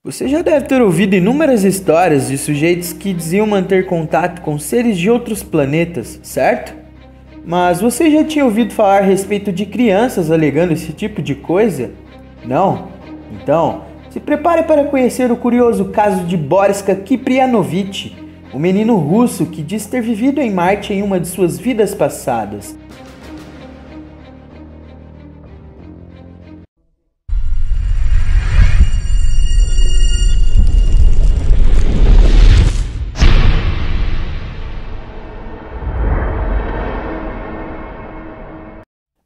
Você já deve ter ouvido inúmeras histórias de sujeitos que diziam manter contato com seres de outros planetas, certo? Mas você já tinha ouvido falar a respeito de crianças alegando esse tipo de coisa? Não? Então, se prepare para conhecer o curioso caso de Boriska Kiprianovich, um menino russo que diz ter vivido em Marte em uma de suas vidas passadas.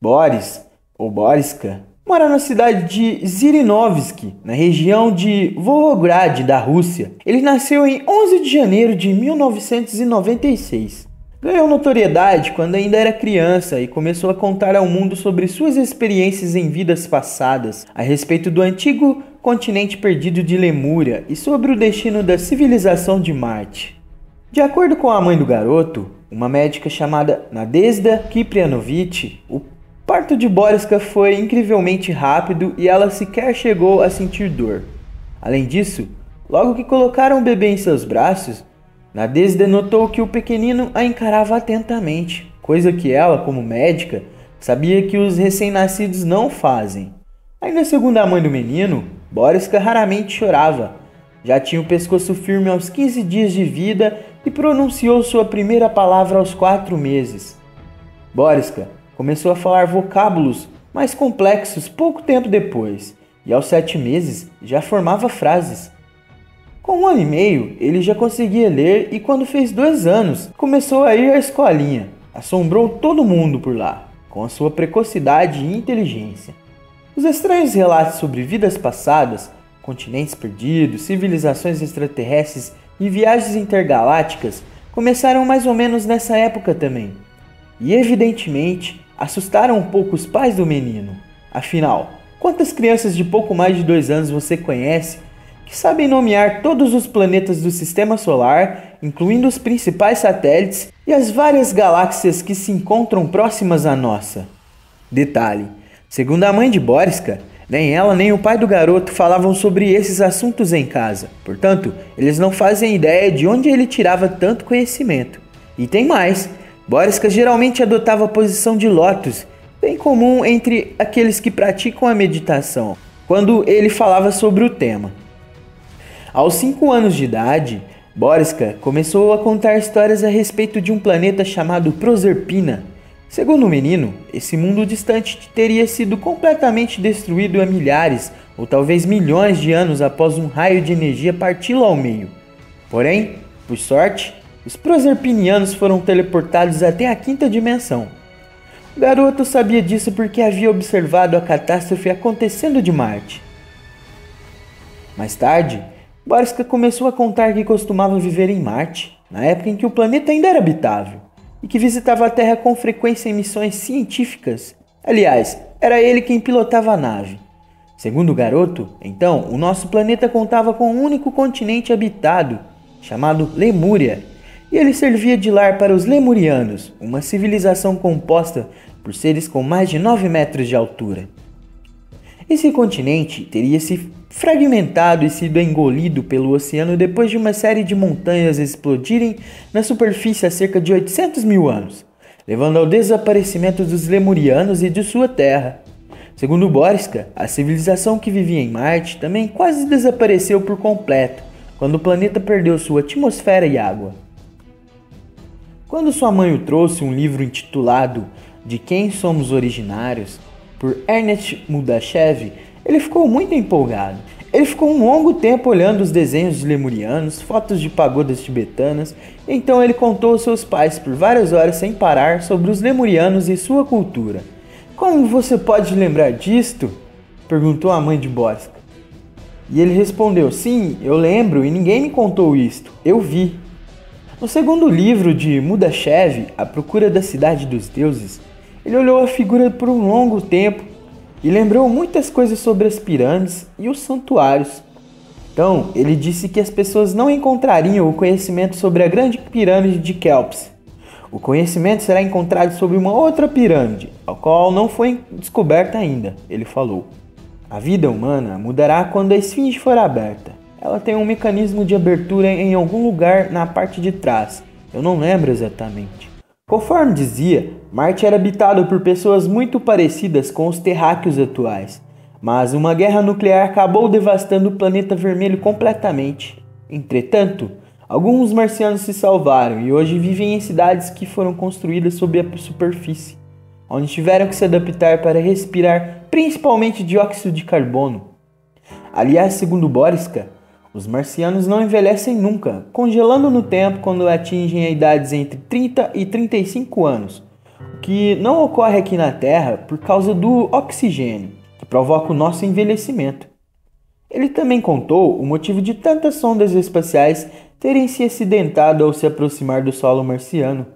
Boris, ou Boriska, mora na cidade de Zhirinovsky, na região de Volgograd, da Rússia. Ele nasceu em 11 de janeiro de 1996. Ganhou notoriedade quando ainda era criança e começou a contar ao mundo sobre suas experiências em vidas passadas, a respeito do antigo continente perdido de Lemúria e sobre o destino da civilização de Marte. De acordo com a mãe do garoto, uma médica chamada Nadezhda Kiprianovich, o parto de Boriska foi incrivelmente rápido e ela sequer chegou a sentir dor. Além disso, logo que colocaram o bebê em seus braços, Nadezhda notou que o pequenino a encarava atentamente, coisa que ela, como médica, sabia que os recém-nascidos não fazem. Ainda segundo a mãe do menino, Boriska raramente chorava. Já tinha o pescoço firme aos 15 dias de vida e pronunciou sua primeira palavra aos 4 meses. Boriska começou a falar vocábulos mais complexos pouco tempo depois, e aos 7 meses já formava frases. Com 1 ano e meio, ele já conseguia ler e quando fez 2 anos, começou a ir à escolinha. Assombrou todo mundo por lá, com a sua precocidade e inteligência. Os estranhos relatos sobre vidas passadas, continentes perdidos, civilizações extraterrestres e viagens intergalácticas começaram mais ou menos nessa época também. E evidentemente, assustaram um pouco os pais do menino. Afinal, quantas crianças de pouco mais de 2 anos você conhece que sabem nomear todos os planetas do Sistema Solar, incluindo os principais satélites e as várias galáxias que se encontram próximas à nossa? Detalhe, segundo a mãe de Boriska, nem ela nem o pai do garoto falavam sobre esses assuntos em casa. Portanto, eles não fazem ideia de onde ele tirava tanto conhecimento. E tem mais, Boriska geralmente adotava a posição de lótus, bem comum entre aqueles que praticam a meditação, quando ele falava sobre o tema. Aos 5 anos de idade, Boriska começou a contar histórias a respeito de um planeta chamado Proserpina. Segundo o menino, esse mundo distante teria sido completamente destruído há milhares ou talvez milhões de anos após um raio de energia parti-lo ao meio. Porém, por sorte, os proserpinianos foram teleportados até a 5ª dimensão. O garoto sabia disso porque havia observado a catástrofe acontecendo de Marte. Mais tarde, Boriska começou a contar que costumava viver em Marte, na época em que o planeta ainda era habitável, e que visitava a Terra com frequência em missões científicas. Aliás, era ele quem pilotava a nave. Segundo o garoto, então, o nosso planeta contava com um único continente habitado, chamado Lemúria, e ele servia de lar para os Lemurianos, uma civilização composta por seres com mais de 9 metros de altura. Esse continente teria se fragmentado e sido engolido pelo oceano depois de uma série de montanhas explodirem na superfície há cerca de 800 mil anos, levando ao desaparecimento dos Lemurianos e de sua terra. Segundo Boriska, a civilização que vivia em Marte também quase desapareceu por completo, quando o planeta perdeu sua atmosfera e água. Quando sua mãe o trouxe um livro intitulado De Quem Somos Originários, por Ernest Mudashev, ele ficou muito empolgado. Ele ficou um longo tempo olhando os desenhos de lemurianos, fotos de pagodas tibetanas, então ele contou aos seus pais por várias horas sem parar sobre os lemurianos e sua cultura. Como você pode lembrar disto? Perguntou a mãe de Boriska. E ele respondeu, sim, eu lembro e ninguém me contou isto, eu vi. No segundo livro de Mudashev, A Procura da Cidade dos Deuses, ele olhou a figura por um longo tempo e lembrou muitas coisas sobre as pirâmides e os santuários. Então, ele disse que as pessoas não encontrariam o conhecimento sobre a grande pirâmide de Kéops. O conhecimento será encontrado sobre uma outra pirâmide, a qual não foi descoberta ainda, ele falou. A vida humana mudará quando a esfinge for aberta. ela tem um mecanismo de abertura em algum lugar na parte de trás. Eu não lembro exatamente. Conforme dizia, Marte era habitado por pessoas muito parecidas com os terráqueos atuais, mas uma guerra nuclear acabou devastando o planeta vermelho completamente. Entretanto, alguns marcianos se salvaram e hoje vivem em cidades que foram construídas sob a superfície, onde tiveram que se adaptar para respirar principalmente dióxido de carbono. Aliás, segundo Boriska, os marcianos não envelhecem nunca, congelando no tempo quando atingem idades entre 30 e 35 anos, o que não ocorre aqui na Terra por causa do oxigênio, que provoca o nosso envelhecimento. Ele também contou o motivo de tantas sondas espaciais terem se acidentado ao se aproximar do solo marciano.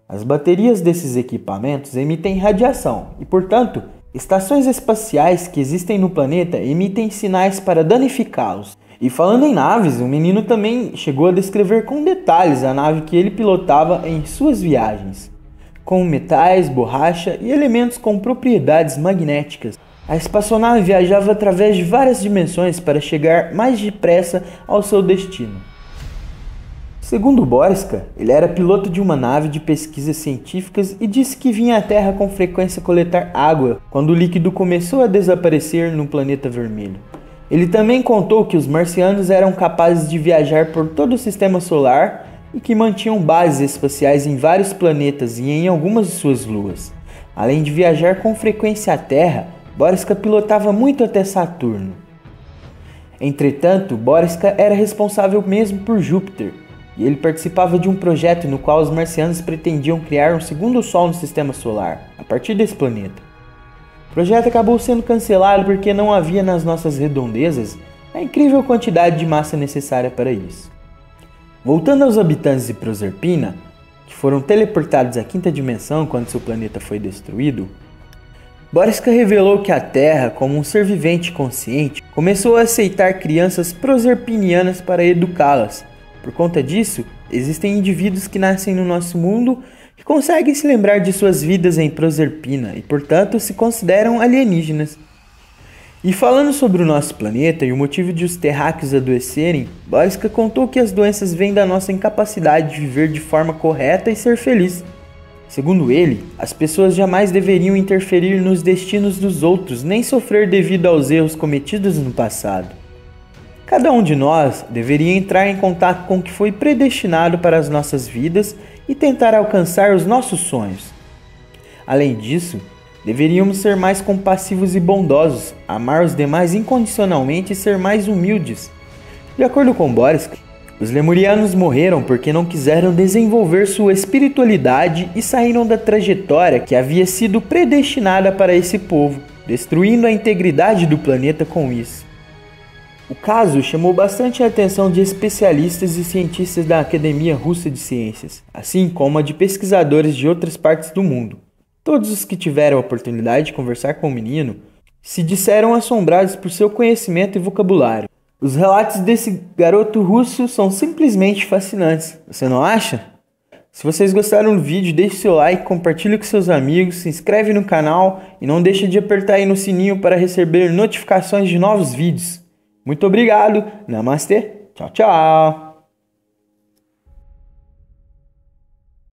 As baterias desses equipamentos emitem radiação e, portanto, estações espaciais que existem no planeta emitem sinais para danificá-los. E falando em naves, o menino também chegou a descrever com detalhes a nave que ele pilotava em suas viagens, com metais, borracha e elementos com propriedades magnéticas. A espaçonave viajava através de várias dimensões para chegar mais depressa ao seu destino. Segundo Boriska, ele era piloto de uma nave de pesquisas científicas e disse que vinha à Terra com frequência coletar água quando o líquido começou a desaparecer no planeta vermelho. Ele também contou que os marcianos eram capazes de viajar por todo o sistema solar e que mantinham bases espaciais em vários planetas e em algumas de suas luas. Além de viajar com frequência à Terra, Boriska pilotava muito até Saturno. Entretanto, Boriska era responsável mesmo por Júpiter, e ele participava de um projeto no qual os marcianos pretendiam criar um segundo Sol no sistema solar, a partir desse planeta. O projeto acabou sendo cancelado porque não havia nas nossas redondezas a incrível quantidade de massa necessária para isso. Voltando aos habitantes de Proserpina, que foram teleportados à quinta dimensão quando seu planeta foi destruído, Boriska revelou que a Terra, como um ser vivente consciente, começou a aceitar crianças proserpinianas para educá-las. Por conta disso, existem indivíduos que nascem no nosso mundo que conseguem se lembrar de suas vidas em Proserpina e, portanto, se consideram alienígenas. E falando sobre o nosso planeta e o motivo de os terráqueos adoecerem, Boriska contou que as doenças vêm da nossa incapacidade de viver de forma correta e ser feliz. Segundo ele, as pessoas jamais deveriam interferir nos destinos dos outros, nem sofrer devido aos erros cometidos no passado. Cada um de nós deveria entrar em contato com o que foi predestinado para as nossas vidas e tentar alcançar os nossos sonhos. Além disso, deveríamos ser mais compassivos e bondosos, amar os demais incondicionalmente e ser mais humildes. De acordo com Boriska, os lemurianos morreram porque não quiseram desenvolver sua espiritualidade e saíram da trajetória que havia sido predestinada para esse povo, destruindo a integridade do planeta com isso. O caso chamou bastante a atenção de especialistas e cientistas da Academia Russa de Ciências, assim como a de pesquisadores de outras partes do mundo. Todos os que tiveram a oportunidade de conversar com o menino se disseram assombrados por seu conhecimento e vocabulário. Os relatos desse garoto russo são simplesmente fascinantes, você não acha? Se vocês gostaram do vídeo, deixe seu like, compartilhe com seus amigos, se inscreve no canal e não deixe de apertar aí no sininho para receber notificações de novos vídeos. Muito obrigado, namastê, tchau, tchau!